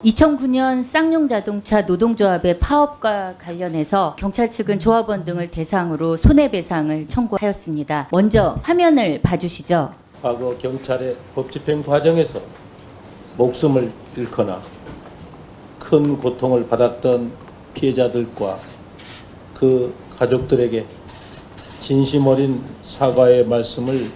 2009년 쌍용자동차 노동조합의 파업과 관련해서 경찰 측은 조합원 등을 대상으로 손해배상을 청구하였습니다. 먼저 화면을 봐주시죠. 과거 경찰의 법집행 과정에서 목숨을 잃거나 큰 고통을 받았던 피해자들과 그 가족들에게 진심 어린 사과의 말씀을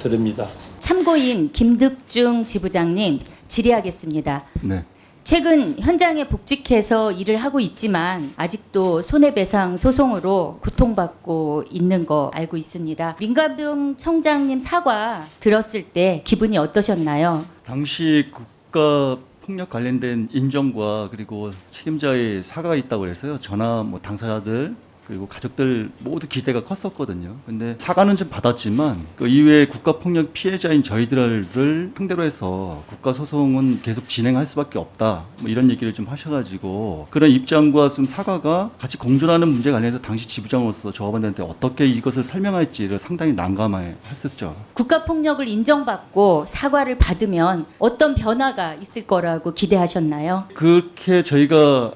드립니다. 참고인 김득중 지부장님 질의하겠습니다. 네. 최근 현장에 복직해서 일을 하고 있지만 아직도 손해배상 소송으로 고통받고 있는 거 알고 있습니다. 민가병 청장님 사과 들었을 때 기분이 어떠셨나요? 당시 국가 폭력 관련된 인정과 그리고 책임자의 사과가 있다고 해서요. 저나 뭐 당사자들 그리고 가족들 모두 기대가 컸었거든요. 근데 사과는 좀 받았지만 그 이후에 국가폭력 피해자인 저희들을 상대로 해서 국가소송은 계속 진행할 수밖에 없다. 뭐 이런 얘기를 좀 하셔가지고 그런 입장과 좀 사과가 같이 공존하는 문제가 아니라서 당시 지부장으로서 조합원들한테 어떻게 이것을 설명할지를 상당히 난감해 했었죠. 국가폭력을 인정받고 사과를 받으면 어떤 변화가 있을 거라고 기대하셨나요? 그렇게 저희가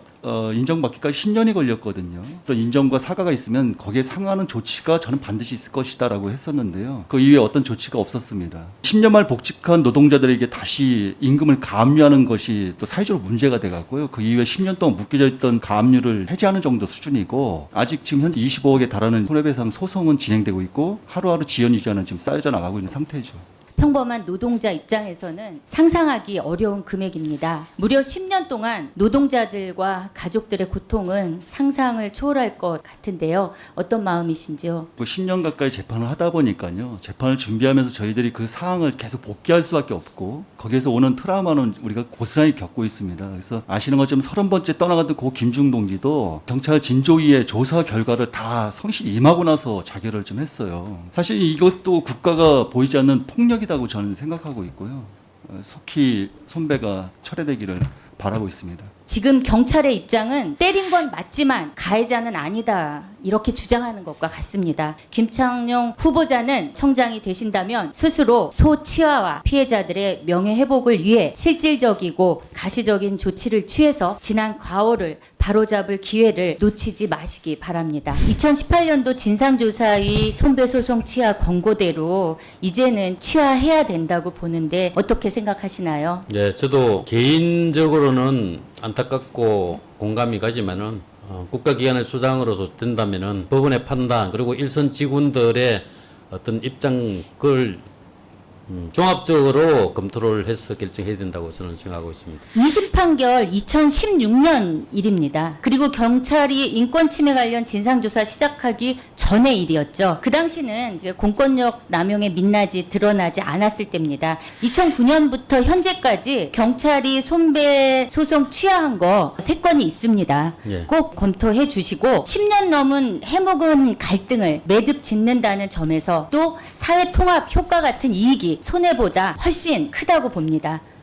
인정받기까지 10년이 걸렸거든요. 어떤 인정과 사과가 있으면 거기에 상응하는 조치가 저는 반드시 있을 것이다라고 했었는데요. 그 이후에 어떤 조치가 없었습니다. 10년 말 복직한 노동자들에게 다시 임금을 가압류하는 것이 또 사회적으로 문제가 돼갖고요. 그 이후에 10년 동안 묶여져 있던 가압류를 해제하는 정도 수준이고 아직 지금 현재 25억에 달하는 손해배상 소송은 진행되고 있고 하루하루 지연 이자는 지금 쌓여져 나가고 있는 상태죠. 평범한 노동자 입장에서는 상상하기 어려운 금액입니다. 무려 10년 동안 노동자들과 가족들의 고통은 상상을 초월할 것 같은데요. 어떤 마음이신지요? 10년 가까이 재판을 하다 보니까요. 재판을 준비하면서 저희들이 그 사항을 계속 복귀할 수밖에 없고 거기에서 오는 트라우마는 우리가 고스란히 겪고 있습니다. 그래서 아시는 것처럼 30번째 떠나갔던 고 김중 동지도 경찰 진조위의 조사 결과를 다 성실히 임하고 나서 자결을 좀 했어요. 사실 이것도 국가가 보이지 않는 폭력이다고 저는 생각하고 있고요. 속히 손배가 철회되기를 바라고 있습니다. 지금 경찰의 입장은 때린 건 맞지만 가해자는 아니다 이렇게 주장하는 것과 같습니다. 김창룡 후보자는 청장이 되신다면 스스로 소치하와 피해자들의 명예회복을 위해 실질적이고 가시적인 조치를 취해서 지난 과오를 바로잡을 기회를 놓치지 마시기 바랍니다. 2018년도 진상조사위 손배소송 취하 권고대로 이제는 취하해야 된다고 보는데 어떻게 생각하시나요? 네, 저도 개인적으로는 안타깝고 공감이 가지만은 국가기관의 수장으로서 된다면은 법원의 판단 그리고 일선 직원들의 어떤 입장 그걸 종합적으로 검토를 해서 결정해야 된다고 저는 생각하고 있습니다. 2심 판결 2016년 일입니다. 그리고 경찰이 인권침해 관련 진상조사 시작하기 전의 일이었죠. 그 당시는 이제 공권력 남용의 민낯이 드러나지 않았을 때입니다. 2009년부터 현재까지 경찰이 손배 소송 취하한 거 3건이 있습니다. 예. 꼭 검토해 주시고 10년 넘은 해묵은 갈등을 매듭 짓는다는 점에서 또 사회 통합 효과 같은 이익이 손해보다 훨씬 크다고 봅니다.